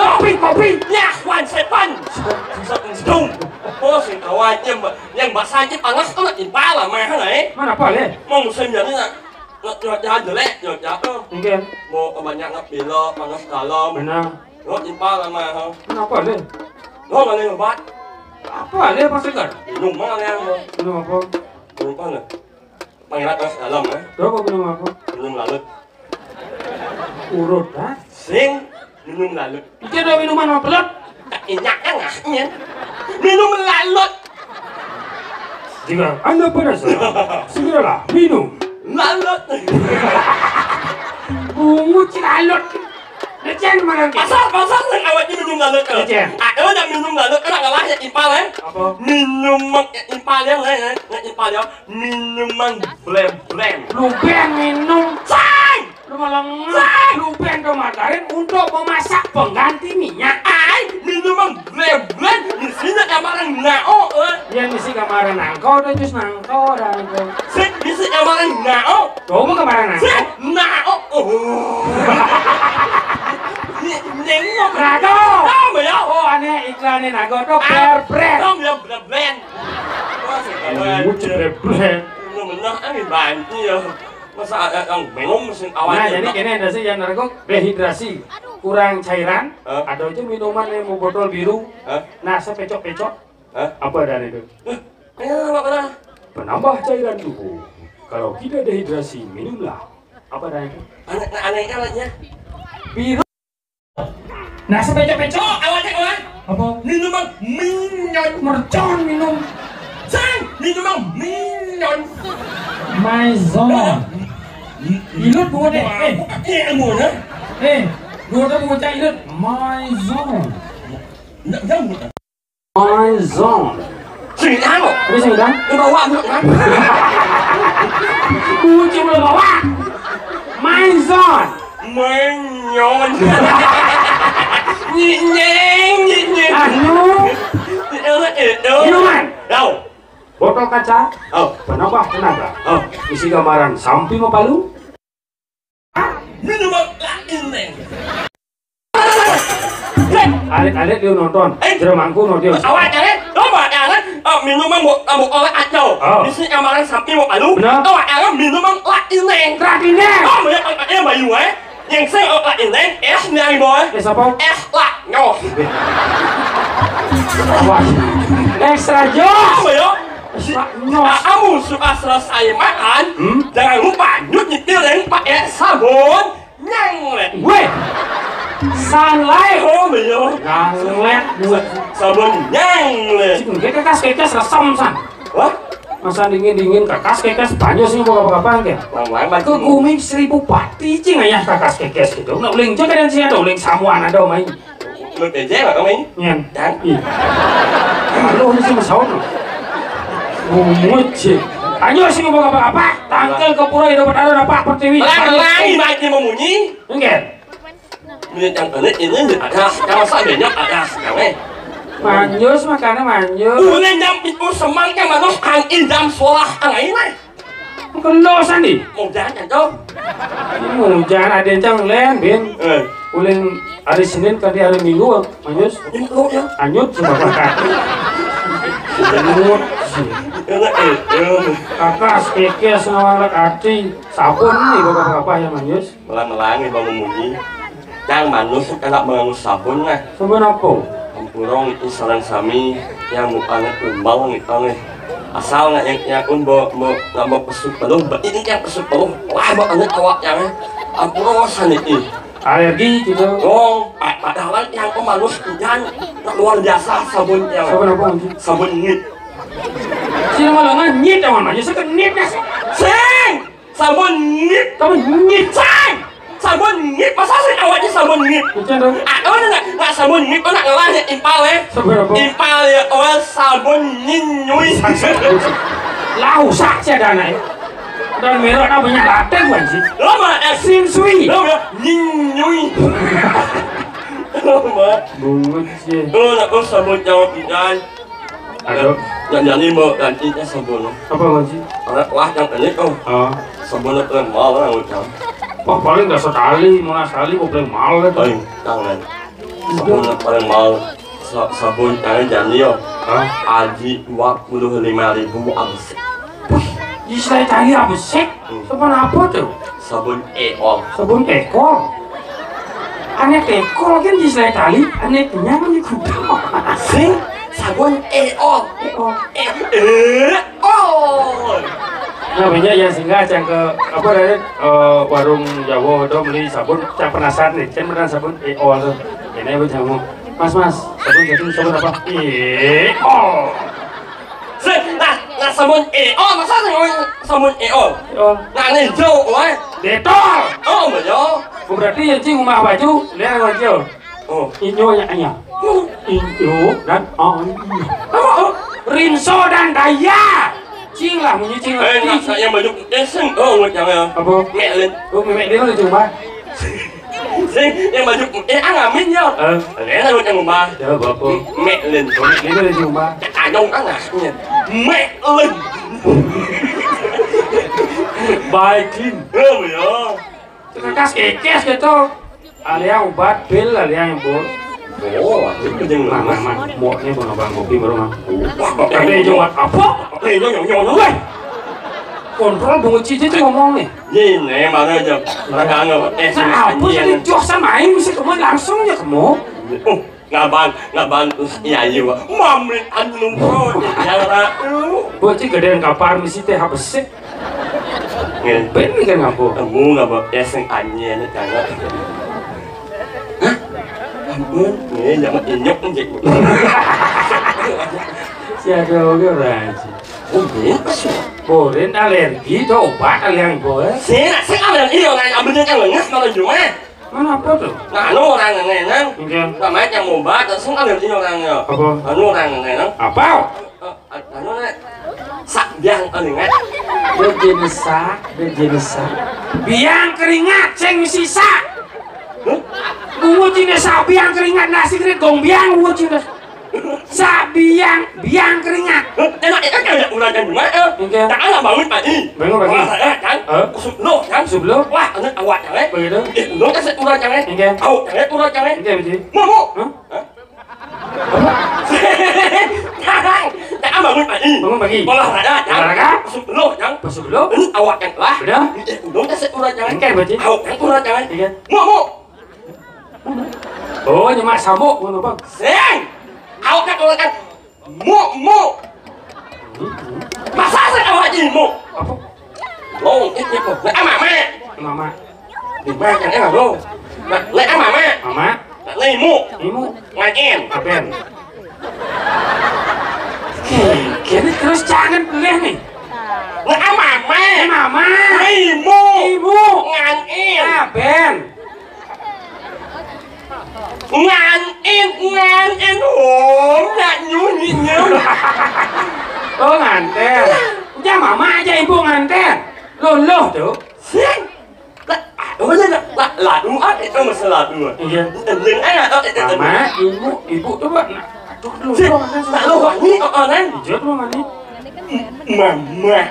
Kopi. Ya, 1/7. Setuju. Oh, sing kawan yang bahasanya panas tuh nak impal lah mah nih. Mana apa le? Mau musim jadi nak jangan jelek, jangan tuh. Mungkin. Mau banyak nak bilo panas dalam. Benar. Lo impal lah mah. Kenapa le? Lo nggak nih obat? Apa le pas segar? Minum mah yang Minum apa? minum apa nggak? Pangeran panas dalam ya. Coba minum apa? Minum lalut. Urut, ha? Sing minum lalut. Itu ada minuman apa pelut? Tak inyak kan ngasnya. Minum lalut. Jika Anda penasaran, segeralah minum Lalut. bungut lalut. Lecen mana ni? Pasal sing awaknya minum lalut ke? Lecen. Ada nak minum lalut kan ngalah yang impal Apa? Minuman impal yang impal yang minuman blem. Lu ben minum. Sang. Lu malah lu ben kemarin untuk memasak pengganti minyak. Minuman blem. Di sini amaran nao. Yang mesti kemarin nangkau dah jus nangkau dah nangkau. Sing bisa amaran nao. Kau mau kemarin nangkau? Sing nao. Nengok Nago. Tahu ya? Oh aneh iklannya nago tu bear-bear. Tahu ya blem. Wah, Bungut bear-bear. benar angin banci ya. Masa yang minum mesin Nah awalnya. jadi kini ada sih yang narko dehidrasi, kurang cairan. Hah? Ada aja minuman yang mau botol biru. Hah? Nah sepecok-pecok. Hah? Apa dan itu? Ayo, apa? Penambah cairan tubuh. Kalau tidak dehidrasi, minumlah. Apa dan itu? Aneh awalnya. Biru. Nah sepecok-pecok. Awalnya kawan. Apa? Minuman minyon. Mercon minum. Sang, minuman minyon. Maison. Ilut buat deh. Iya, mana? Buat apa buat ilut? Maison. Jangan. Maison. Sini tahu. Ini sudah. Ini bawa kan? Kunci belum bawa. Maison. Minyon. Nyeng. Anu. Minuman. Tahu. Botol kaca. Oh. Penambah tenaga. Oh. Isi gambaran samping palu. Minuman lain. Alit-alit dia nonton. Jeremangku no dia. Awalnya coba ya minuman mau oleh acau. Oh. Di sini kemarin samping mau palu. Benar. Awalnya minuman lain. Terakhirnya. Oh, banyak bayu yang saya lain es nih boy. Siapa? Es lah nyo. Wah. Extra jos. Apa ya? Nyos. Kamu suka selesai makan, jangan lupa nyuciin pakai sabun nyanglet. Weh. Sunlight. Oh, beyo. Nganglet buat. Sabun nyanglet. Cikum kekas resam san. Wah, Masa dingin kekas banyak sih apa ke? lang baca. Ke guming 1000 pati cing ayah kekas gitu. Nak uling je kan sih ada uling samuan ada main. Lu peje lah kamu. Nyan. Dan Kalau ni sih masawat. Mucik. Ayo sih apa? Tangkel ke pura itu ada apa pertiwi. lang baca memunyi. Enggak. Ini yang ini ada kalau seandainya ada sekarang. Manjus makanan manjus. Ulen jam itu semangka manus ang indam solah ang ini. Kelo sandi. Mau jangan tuh. Hujan ada yang len bin. Uling hari Senin tadi hari Minggu manjus. Ini lu ya. Anyut cuma kaki. Anyut. Kakas kekes ngawalak hati. Sabun nih apa ya manjus. Melang-melang bang memunyi. Yang manus kalau mengangus sabun lah. Sabun apa? Ampurong itu sarang sami yang mukanya umbal nih. Asal nggak yang umbo nggak mau pesut peluh. Ini yang pesut peluh. Wah mau anget awak yang ampurong saniti. Alergi gitu. Oh, padahal yang pemalus hujan luar biasa sabun yang Sabun apa manjus? sabun ngit. Sini malah ngit awan manjus kan ngit nasi. Seng, sabun ngit. Kamu ngit. Seng, sabun ngit. Masa sih awaknya sabun ngit? Macam tu. Oh nggak sabun ngit, nak ngelahnya impal Sabun apa? Impal ya, oh sabun nyuy. Lau sak ada anak. Dan merah nak banyak lateng manjus. Lama Sin sui. lama nyuy. Lama. Bungut je. Oh nak sabun jauh tidak. Aduh. Jadi mau gantinya sabun. Apa manjus? Orang wah yang ini oh Ah. sabun itu yang mau lah ucap. Oh paling dah sekali, mana sekali kau paling mahal itu. Paling tangan. Sabun yang paling mahal. Sabun yang jadi yo. Ah. Aji 25.000 abis. Di saya tadi apa sih? Sabun apa tuh? Sabun eol. Sabun tekol. Aneh tekol kan di saya tadi, aneh kenyang kan di kuda. Sing sabun eol. Tekol. Eol. Namanya ya singgah cang ke apa dari warung Jawa do beli sabun cang penasaran nih cang beneran sabun EO tuh ini apa jamu mas sabun jadi sabun apa EO nah sabun EO masa sabun EO nah ini jauh wah Detol oh betul berarti yang cing rumah baju lihat baju oh inyo nya inyo dan Rinso dan Daya cing lah bunyi cing nah saya baju sing oh jangan apa mẹ lên mẹ dia udah coba sing yang baju ngamin nhau lẽ là luôn yang ba ya bapak mẹ lên dia udah coba đông ăn nè mẹ lên baikin betul kas ekes gitu alias obat pil alias yang bol oh itu yang mama mau nih bang abang kopi baru mah ada jual apa nhon thôi kontrol bunga cici tuh ngomong nih nhìn này mà nó chụp nó càng ngờ nah apa sih jual sama ini mesti kamu langsung ya kamu ngaban ya juga mam ăn luôn thôi ya ra buat sih gedean kapar mesti teh apa sih ben kan ngapo kamu nggak bawa eseng anjir nih jangan ampun nih jangan inyok nih siapa orang raji oh gitu sih Boren alergi tuh obat yang boleh. Saya ada ini orang yang ambilnya yang lengas malah cuma. Mana apa tuh? Nah, anu orang yang nang. Mungkin. Sama yang mau obat, terus ada ini orangnya. Apa? Anu orang yang nang. Apa? Anu nih. Sak biang keringat. Dia jenis sak. Biang keringat, ceng sisa. Gua jenis sak biang keringat nasi kering gong biang gua jenis. Sabiang biang keringat. Enak itu kan udah jam 5 tak ada bangun pagi. Bangun pagi. Kan? Sebelum kan? Sebelum. Wah, ini awak jangan. Begitu. Lu kan udah jangan. Tahu, udah jangan. Begitu. Mau. Tak ada bangun pagi. Bangun pagi. Olahraga. Olahraga. Sebelum kan? Sebelum. Ini awak yang lah. Udah. Lu kan udah jangan. Begitu. Tahu, udah jangan. Mau. Oh, nyemak sabuk ngono, Bang. Sing. Awak kan mau. Masa saya awak ini mau? Apa? Lo ini kok. Lah mama. Mama. Di mana kan enggak lo? Lah mama. Mama. Lah imu. Imu. Ngajen. Apen. Kini terus jangan boleh nih. Lah mama. Mama. Imu. Ibu. Ngajen. Apen. Nganten nggak nyunyum. Oh nganten. Udah mama aja ibu nganten. Loh tuh. Sing. Lah lu itu masalah dua. Iya. Dengan aja. Mama, ibu coba. Aduh, lu wangi orang. Hijau tuh mana? Mama.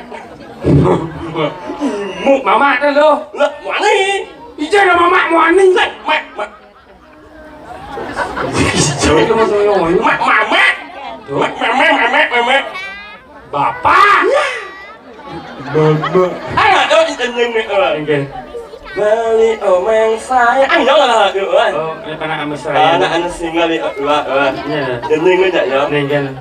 Mama ada lo. Lah wangi. Hijau ada mama mau aning. Mak. Itu masuk yang mau. Mama. Bapak. Mama. Ayo itu nih. Oke. Bali omeng saya. Ayo lah yuk. Oh, ini anak amis saya. Anak single dua. Iya. Dening aja ya. Nengken.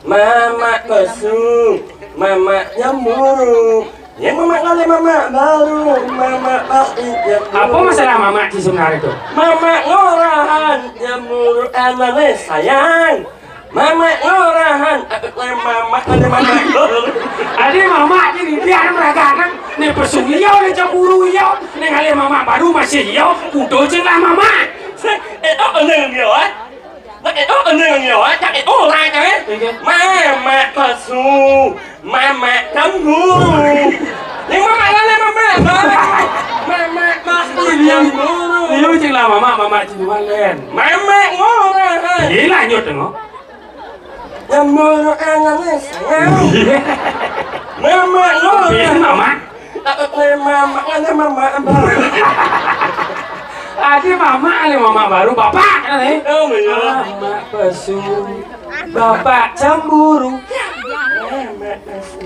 Mama kesung, mama nyamburu. Ya mama kali mama baru, mama pasti nyamburu. Apa masalah mama di sebenarnya itu? Mama ngorahan nyamburu anane sayang. Mama ngorahan, mama ada mama. Ada mama jadi biar mereka kan nih pesugiau nih cemburu iau nih kali mama baru masih iau udah jelah mama. Itu eneng nhiều á. Itu eneng nhiều á, chắc itu ra cái. Mama kesu, mama cemburu. Nhưng mama kali mama. Mama pasti nyamburu. Iau jelah mama cemburu len. Mama ngorahan. Gila nyut tengok. Nyamburu anane sayang. Mama Biar ngorahan. mama. Mama ada mama. Ada mama baru bapak kan nih. Oh iya. Mama pesu, bapak cemburu. Mama kesu,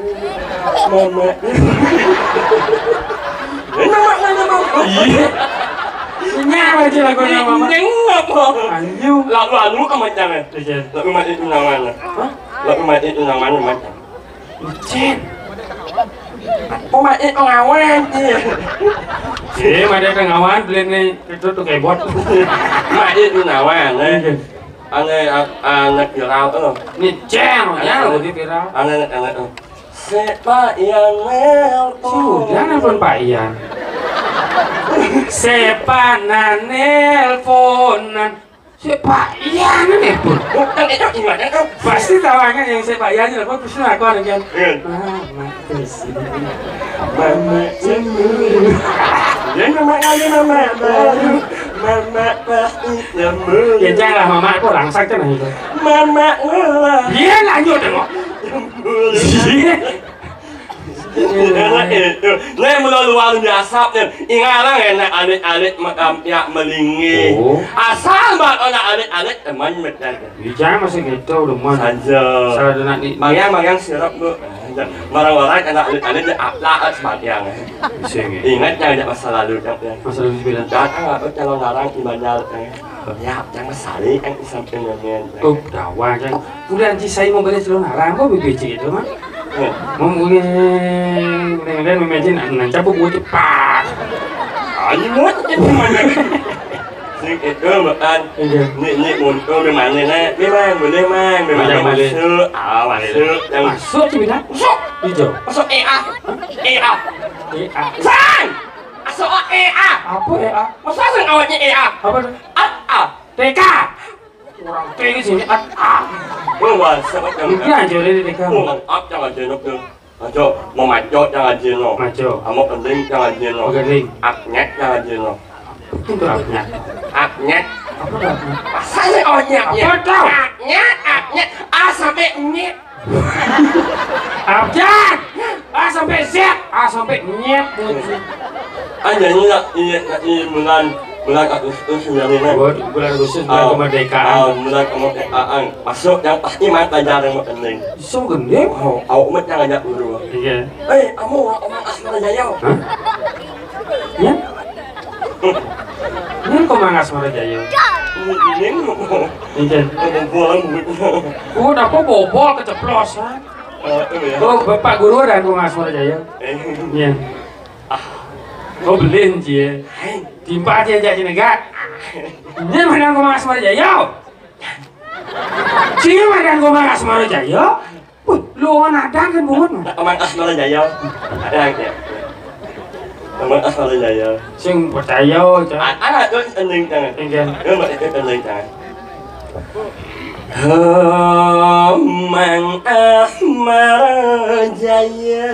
mama. Mama. Iya. Nyawa aja lagunya mama. Nyengap. Anju. Lalu kamu jangan. Lalu mati undangan. Lalu mati undangan macam. Lucen. Pemain pengawan. Ada pengawan beli nih itu tuh kayak bot. Mak itu nawan anak viral Ini jam ya lo di viral. anak Sepak yang nelpon. Sudah nelfon Pak Ian. Sepanan nelponan. Sepak Ian nelpon. Bukan itu gimana tuh? Pasti tawangan yang Sepak Ian nelpon pasti aku kan. Mama cemburu. Ya mama baru, mama pasti cemburu. Ya janganlah mama aku langsung kan itu. Mama ngelah. Iya lanjut tengok. Nah, melalui warung asap nih, ingatlah enak alit-alit ya melingi. Asal mak alit-alit teman macam. Jangan masih gitu udah mau Saja. salah nak ni. Mayang sirap bu. Marang-marang anak alit-alit dia aplak sepanjang. Ingat jangan masa lalu yang. Masa lalu bilang. Datang apa calon larang ibadah. Ya, jangan salik yang disamping dengan. Oh, dawa kan. Bulan ci saya mau beli celana narang kok BBC itu mah. Mau mungkin dan memang nan cabut gua cepat. Ayo mau itu mana? Sing itu makan. Ni muncul di mana ni? Memang masuk. Masuk. Masuk ci bina. Masuk. Hijau. Masuk EA. Sang. Masuk EA. Apa EA? Masa sang awalnya EA? Apa tu? TK. Orang TK sini Bukan sebab Mungkin aja le TK. Bukan jangan jenuh tu. Ajo mau maju jangan jenuh. Maju. Amo penting jangan jenuh. Garing. Aknyat jangan jenuh. Itu apnya. Aknyat. Apa tu apnya? Masa sang awalnya Apa tau? Aknyat. A sampai nyet. Abjad. A sampai Z. A sampai nyet. Anjani nak bulan Agustus ini. Bulan Agustus bulan kemerdekaan. Bulan kemerdekaan. Masuk yang pasti main pelajaran yang penting. So gede. Oh, awak mat jangan ajak dulu. Iya. Kamu orang Asmara Jaya. Hah? Ya? Ini kau mang Asmara Jaya. Ini Iya. bulan. Udah apa bobol keceplosan. Oh, Bapak Guru dan kau Asmara Jaya. Iya. Kau beliin cie. Timpa aja aja negak. Ini mana kau Asmara Jaya? Cie mana kau Asmara Jaya? Lu orang ada kan bungut mah. Orang Asmara Jaya. Ada. Orang Asmara Jaya. Sing percaya aja. Ada tu ending jangan. Iya. Mak itu ending jangan. Mang Asmara Jaya.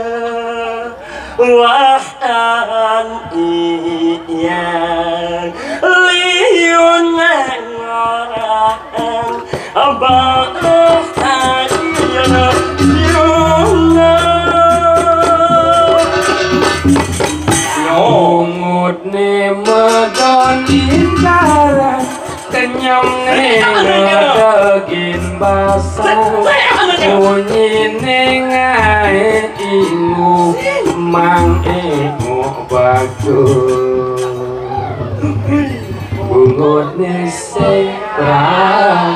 Wahan iyan liunan orang abang iyan Nyongut ne medon indaran kenyam ne ngedegin basah bunyi ne ngae ingu mang emo bagus bungut ne seprakan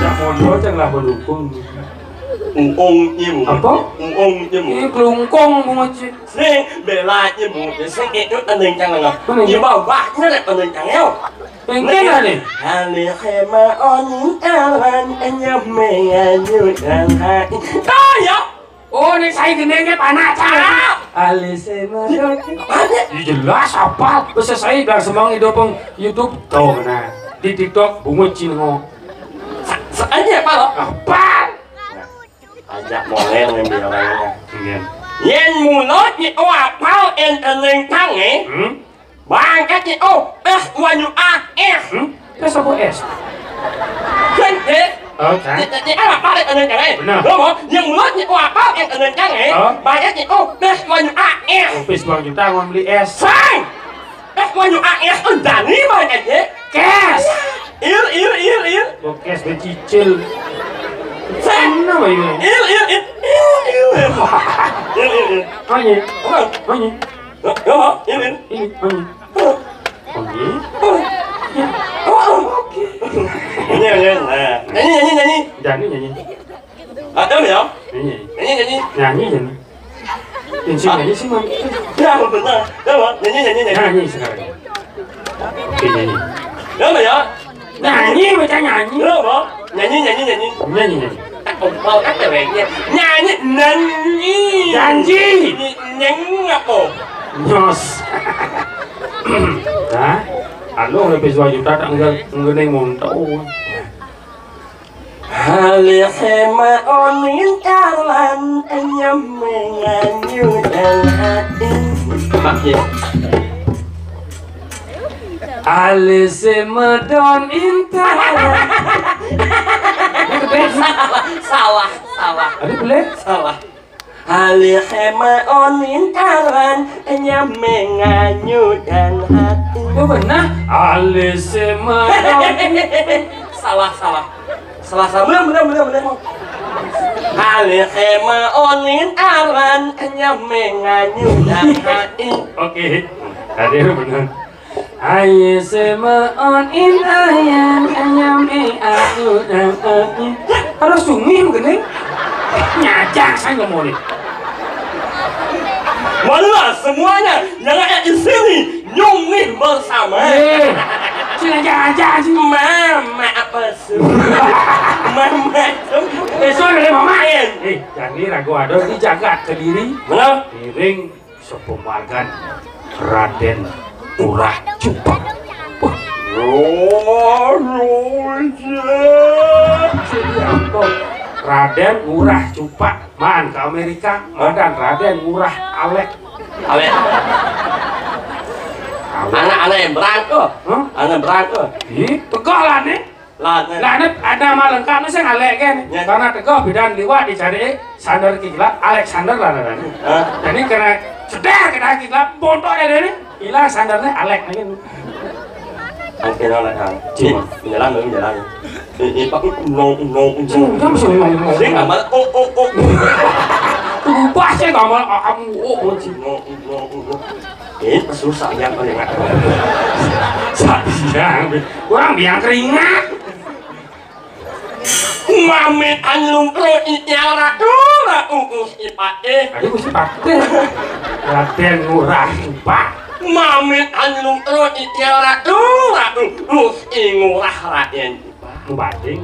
jak mondo janganlah mendukung im apa? im Ini kelungkong bungut sih sing bela im sing itu ending jangan im bawahnya lek ending jangan pengen lah nih Hali khema on alan mengajukan hati. Ya. oh ini saya genengnya tanah cak alisema jelas apa bisa saya bilang semang hidupong YouTube tahu mana di TikTok bungut cinho Aja apa lo? apa Ajak moleng yang bilangnya. iya Yen mulut ni apal ending tangi. Bang kaki wanyu terus apa es Gente. oke Jadi apa yang ending tangi? Benar. Loh, yang mulut ni apal ending tangi. Bang kaki wanyu habis bang juta mau beli es Sang. Wanyu dani bang aja. kes Il. oh kes becicil Sang. kenapa ini Il. Onye ini onye Nyanyi. jadi nyanyi Tahu ya? nyanyi Nyanyi. nyanyi. Nyanyi jadi. Insya nyanyi sih mam. Ya benar. Ya nyanyi. Nyanyi sekarang. Oke nyanyi. Ya. Nyanyi baca nyanyi. Ya apa? Nyanyi. Nyanyi. Mau kan ceweknya nyanyi. Janji. Nyanyi apa? Nyos. Nah, alo lebih juta tak enggak mau tahu. Halihema onin kalan enyam menganyu dan hati. Pakai. Alise medon intan. Salah. Aduh boleh? Salah. Halihema onin kalan enyam menganyu dan hati. Oh benar. Alise medon. Salah. Bener. Halihema onin kalan enyam menganyu dan hati. Oke. Tadi benar. Aye semaan intayan anyame aku dan aku. Harus sunyi begini. Nyajak saya nggak mau nih. Marilah semuanya yang ada di sini nyungih bersama. Sila jajan sih. Mama apa sih? Mama. Soalnya dari mama. Jangan ragu ada dijaga ke diri. Mana? Piring sepemargan Raden Urah Cupak. Raden Urah Cupak. Man ke Amerika. Dan Raden Urah Alek. Alek. Anak-anak yang berangkat. Anak berangkat. Ih, tegak lah nih. Lah nih ada nama lengkapnya saya Alek kan. Karena tegak bidan liwat dicari sandar kiklat Alexander lah nih. Jadi karena sedar kena kiklat bodoh deh nih. Hilang sandarnya Alek nih. Angkat oleh kan. Cuma menjalan. Ini pakai nong. Kamu sih ngomong. Dia nggak malah oh. Lupa sih nggak malah kamu nong. Ini susah ya paling nggak. Sayang, kurang biang keringat. Mami anlung pro ityara ipake. Tadi mesti pakai. Raden Urah Cupak. Mami anlung pro ityara ingurah raden. Mau banding.